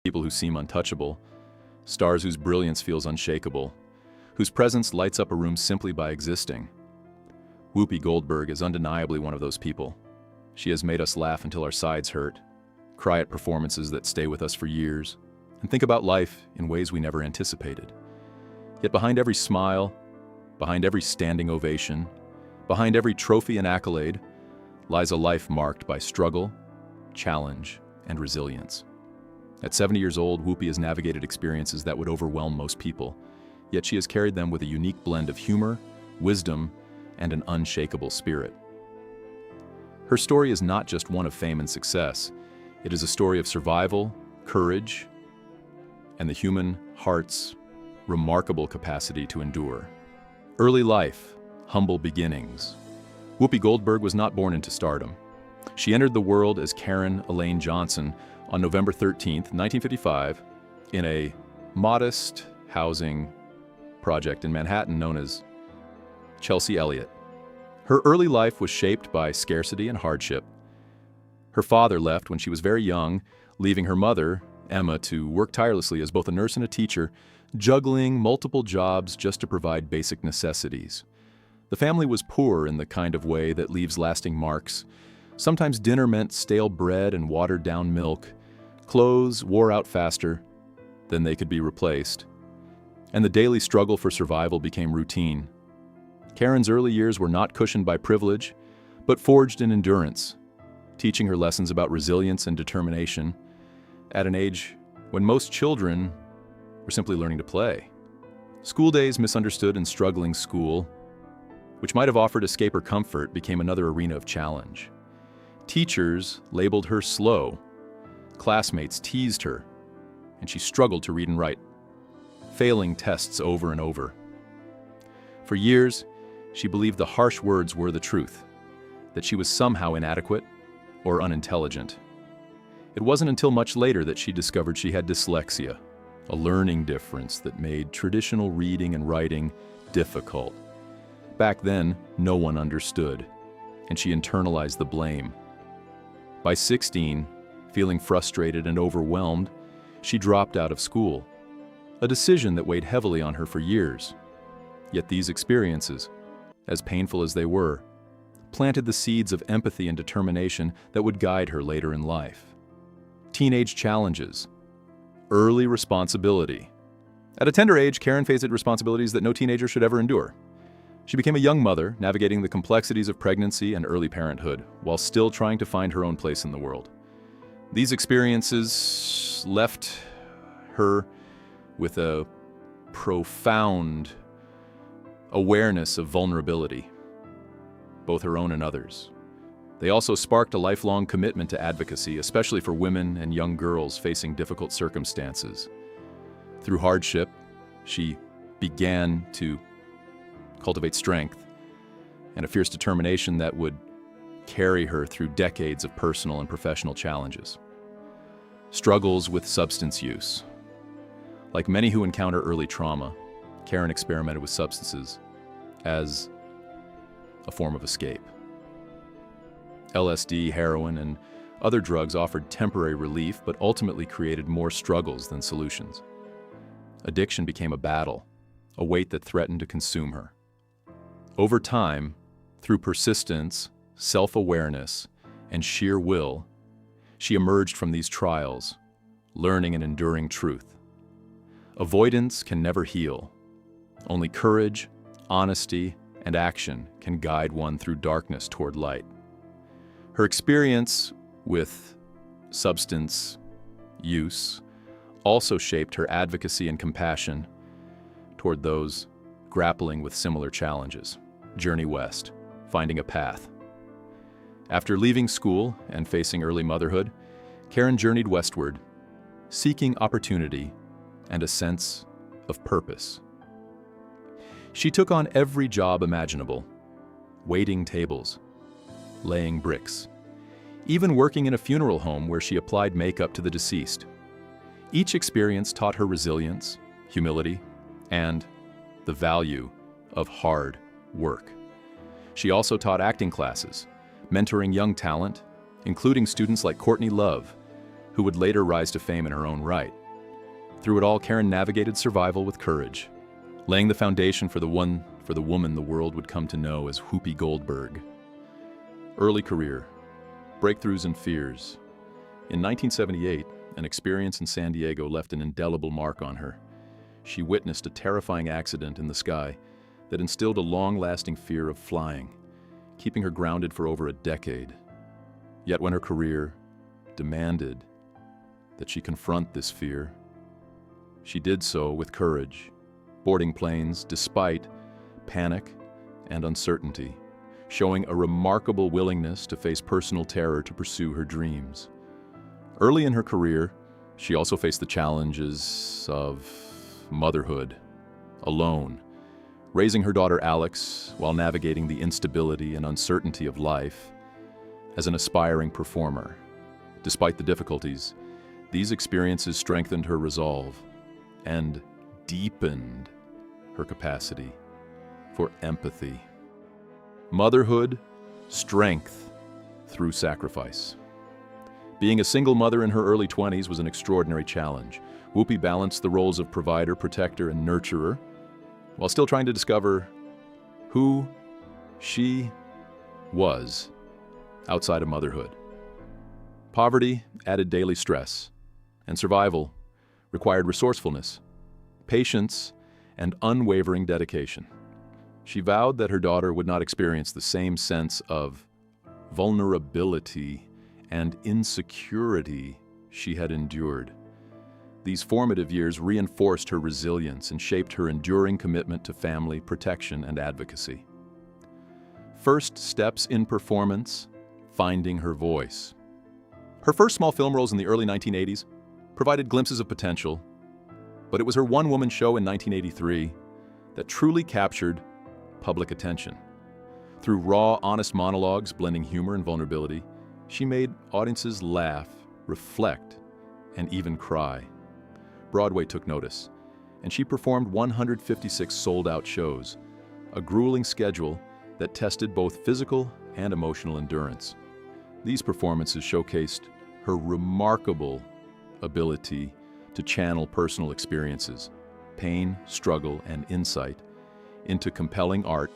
People who seem untouchable, stars whose brilliance feels unshakable, whose presence lights up a room simply by existing. Whoopi Goldberg is undeniably one of those people. She has made us laugh until our sides hurt, cry at performances that stay with us for years, and think about life in ways we never anticipated. Yet behind every smile, behind every standing ovation, behind every trophy and accolade, lies a life marked by struggle, challenge, and resilience. At 70 years old, Whoopi has navigated experiences that would overwhelm most people, yet she has carried them with a unique blend of humor, wisdom, and an unshakable spirit. Her story is not just one of fame and success. It is a story of survival, courage, and the human heart's remarkable capacity to endure. Early life, humble beginnings. Whoopi Goldberg was not born into stardom. She entered the world as Karen Elaine Johnson on November 13, 1955, in a modest housing project in Manhattan known as Chelsea Elliott. Her early life was shaped by scarcity and hardship. Her father left when she was very young, leaving her mother, Emma, to work tirelessly as both a nurse and a teacher, juggling multiple jobs just to provide basic necessities. The family was poor in the kind of way that leaves lasting marks. Sometimes dinner meant stale bread and watered-down milk. Clothes wore out faster than they could be replaced, and the daily struggle for survival became routine. Karen's early years were not cushioned by privilege, but forged in endurance, teaching her lessons about resilience and determination at an age when most children were simply learning to play. School days misunderstood and struggling school, which might have offered escape or comfort, became another arena of challenge. Teachers labeled her slow, classmates teased her, and she struggled to read and write, failing tests over and over. For years, she believed the harsh words were the truth, that she was somehow inadequate or unintelligent. It wasn't until much later that she discovered she had dyslexia, a learning difference that made traditional reading and writing difficult. Back then, no one understood, and she internalized the blame. By 16, feeling frustrated and overwhelmed, she dropped out of school, a decision that weighed heavily on her for years. Yet these experiences, as painful as they were, planted the seeds of empathy and determination that would guide her later in life. Teenage challenges, early responsibility. At a tender age, Karen faced responsibilities that no teenager should ever endure. She became a young mother, navigating the complexities of pregnancy and early parenthood, while still trying to find her own place in the world. These experiences left her with a profound awareness of vulnerability, both her own and others. They also sparked a lifelong commitment to advocacy, especially for women and young girls facing difficult circumstances. Through hardship, she began to cultivate strength and a fierce determination that would carry her through decades of personal and professional challenges. Struggles with substance use. Like many who encounter early trauma, Karen experimented with substances as a form of escape. LSD, heroin, and other drugs offered temporary relief, but ultimately created more struggles than solutions. Addiction became a battle, a weight that threatened to consume her. Over time, through persistence, self-awareness, and sheer will, she emerged from these trials, learning and enduring truth. Avoidance can never heal. Only courage, honesty, and action can guide one through darkness toward light. Her experience with substance use also shaped her advocacy and compassion toward those grappling with similar challenges. Journey west, finding a path. After leaving school and facing early motherhood, Karen journeyed westward, seeking opportunity and a sense of purpose. She took on every job imaginable, waiting tables, laying bricks, even working in a funeral home where she applied makeup to the deceased. Each experience taught her resilience, humility, and the value of hard work. She also taught acting classes, mentoring young talent, including students like Courtney Love, who would later rise to fame in her own right. Through it all, Karen navigated survival with courage, laying the foundation for the woman the world would come to know as Whoopi Goldberg. Early career, breakthroughs and fears. In 1978, an experience in San Diego left an indelible mark on her. She witnessed a terrifying accident in the sky that instilled a long-lasting fear of flying, keeping her grounded for over a decade. Yet when her career demanded that she confront this fear, she did so with courage, boarding planes despite panic and uncertainty, showing a remarkable willingness to face personal terror to pursue her dreams. Early in her career, she also faced the challenges of motherhood, alone, raising her daughter Alex while navigating the instability and uncertainty of life. As an aspiring performer, despite the difficulties, these experiences strengthened her resolve and deepened her capacity for empathy. Motherhood, strength through sacrifice. Being a single mother in her early 20s was an extraordinary challenge. Whoopi balanced the roles of provider, protector, and nurturer, while still trying to discover who she was outside of motherhood. Poverty added daily stress, and survival required resourcefulness, patience, and unwavering dedication. She vowed that her daughter would not experience the same sense of vulnerability and insecurity she had endured. These formative years reinforced her resilience and shaped her enduring commitment to family protection and advocacy. First steps in performance, finding her voice. Her first small film roles in the early 1980s provided glimpses of potential, but it was her one-woman show in 1983 that truly captured public attention. Through raw, honest monologues blending humor and vulnerability, she made audiences laugh, reflect, and even cry. Broadway took notice, and she performed 156 sold-out shows, a grueling schedule that tested both physical and emotional endurance. These performances showcased her remarkable ability to channel personal experiences, pain, struggle, and insight into compelling art,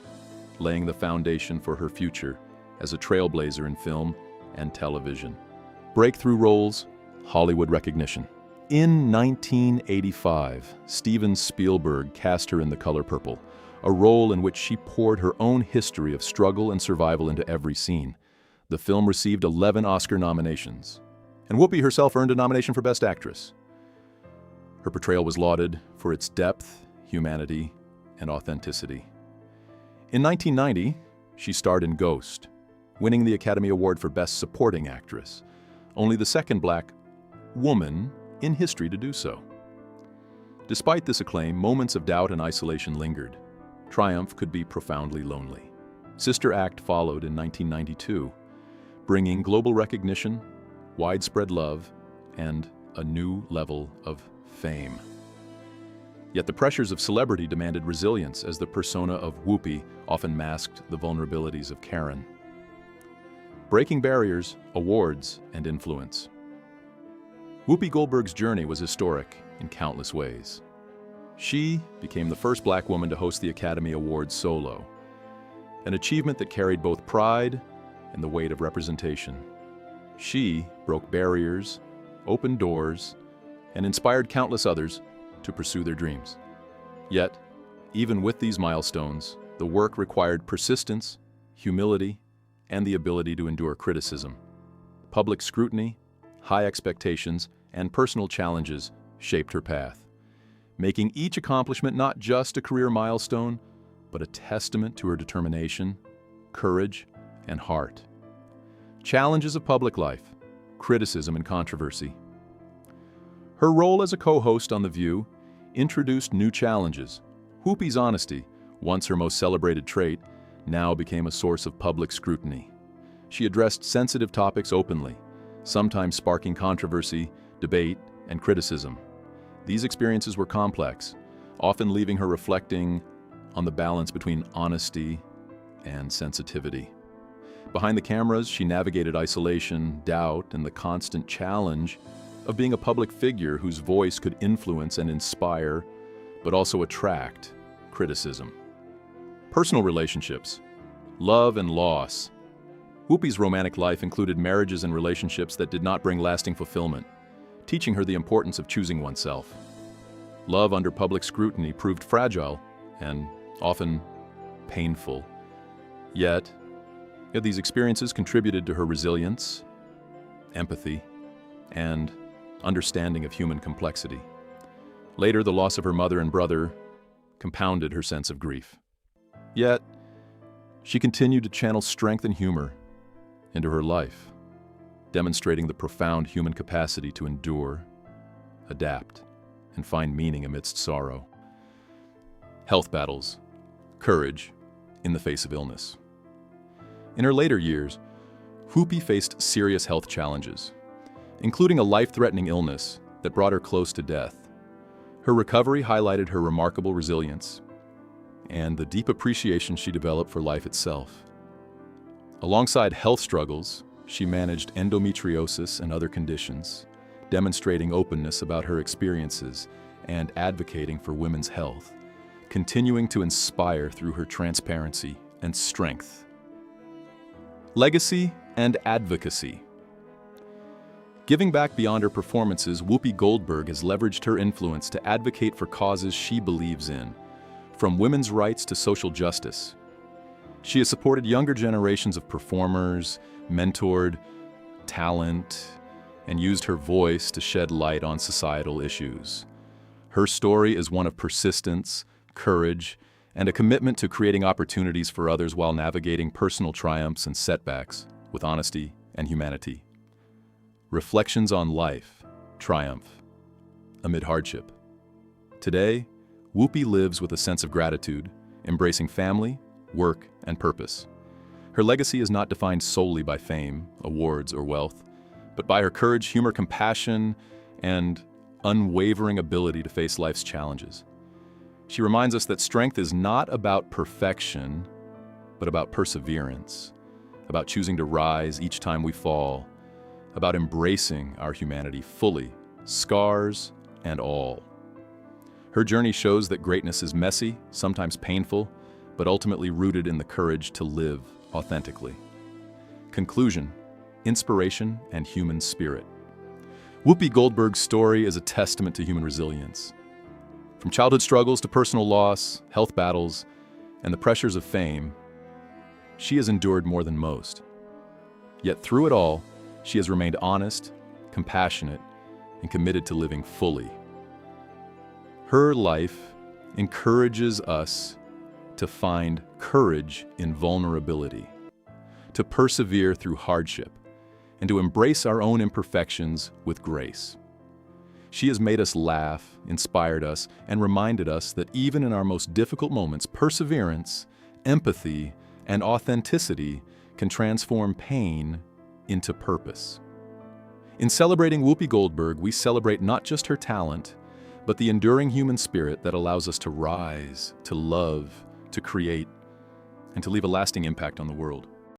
laying the foundation for her future as a trailblazer in film and television. Breakthrough roles, Hollywood recognition. In 1985, Steven Spielberg cast her in The Color Purple, a role in which she poured her own history of struggle and survival into every scene. The film received 11 Oscar nominations, and Whoopi herself earned a nomination for Best Actress. Her portrayal was lauded for its depth, humanity, and authenticity. In 1990, she starred in Ghost, winning the Academy Award for Best Supporting Actress, only the second Black woman in history to do so. Despite this acclaim, moments of doubt and isolation lingered. Triumph could be profoundly lonely. Sister Act followed in 1992, bringing global recognition, widespread love, and a new level of fame. Yet the pressures of celebrity demanded resilience, as the persona of Whoopi often masked the vulnerabilities of Karen. Breaking barriers, awards, and influence. Whoopi Goldberg's journey was historic in countless ways. She became the first Black woman to host the Academy Awards solo, an achievement that carried both pride and the weight of representation. She broke barriers, opened doors, and inspired countless others to pursue their dreams. Yet, even with these milestones, the work required persistence, humility, and the ability to endure criticism. Public scrutiny, high expectations, and personal challenges shaped her path, making each accomplishment not just a career milestone, but a testament to her determination, courage, and heart. Challenges of public life, criticism, and controversy. Her role as a co-host on The View introduced new challenges. Whoopi's honesty, once her most celebrated trait, now became a source of public scrutiny. She addressed sensitive topics openly, sometimes sparking controversy, debate, and criticism. These experiences were complex, often leaving her reflecting on the balance between honesty and sensitivity. Behind the cameras, she navigated isolation, doubt, and the constant challenge of being a public figure whose voice could influence and inspire, but also attract criticism. Personal relationships, love and loss. Whoopi's romantic life included marriages and relationships that did not bring lasting fulfillment, teaching her the importance of choosing oneself. Love under public scrutiny proved fragile and often painful. Yet these experiences contributed to her resilience, empathy, and understanding of human complexity. Later, the loss of her mother and brother compounded her sense of grief. Yet, she continued to channel strength and humor into her life, demonstrating the profound human capacity to endure, adapt, and find meaning amidst sorrow. Health battles, courage in the face of illness. In her later years, Whoopi faced serious health challenges, including a life-threatening illness that brought her close to death. Her recovery highlighted her remarkable resilience and the deep appreciation she developed for life itself. Alongside health struggles, she managed endometriosis and other conditions, demonstrating openness about her experiences and advocating for women's health, continuing to inspire through her transparency and strength. Legacy and advocacy. Giving back beyond her performances, Whoopi Goldberg has leveraged her influence to advocate for causes she believes in, from women's rights to social justice. She has supported younger generations of performers, mentored talent, and used her voice to shed light on societal issues. Her story is one of persistence, courage, and a commitment to creating opportunities for others while navigating personal triumphs and setbacks with honesty and humanity. Reflections on life, triumph, amid hardship. Today, Whoopi lives with a sense of gratitude, embracing family, work, and purpose. Her legacy is not defined solely by fame, awards, or wealth, but by her courage, humor, compassion, and unwavering ability to face life's challenges. She reminds us that strength is not about perfection, but about perseverance, about choosing to rise each time we fall, about embracing our humanity fully, scars and all. Her journey shows that greatness is messy, sometimes painful, but ultimately rooted in the courage to live authentically. Conclusion: inspiration and human spirit. Whoopi Goldberg's story is a testament to human resilience. From childhood struggles to personal loss, health battles, and the pressures of fame, she has endured more than most. Yet through it all, she has remained honest, compassionate, and committed to living fully. Her life encourages us to find courage in vulnerability, to persevere through hardship, and to embrace our own imperfections with grace. She has made us laugh, inspired us, and reminded us that even in our most difficult moments, perseverance, empathy, and authenticity can transform pain into purpose. In celebrating Whoopi Goldberg, we celebrate not just her talent, but the enduring human spirit that allows us to rise, to love, to create, and to leave a lasting impact on the world.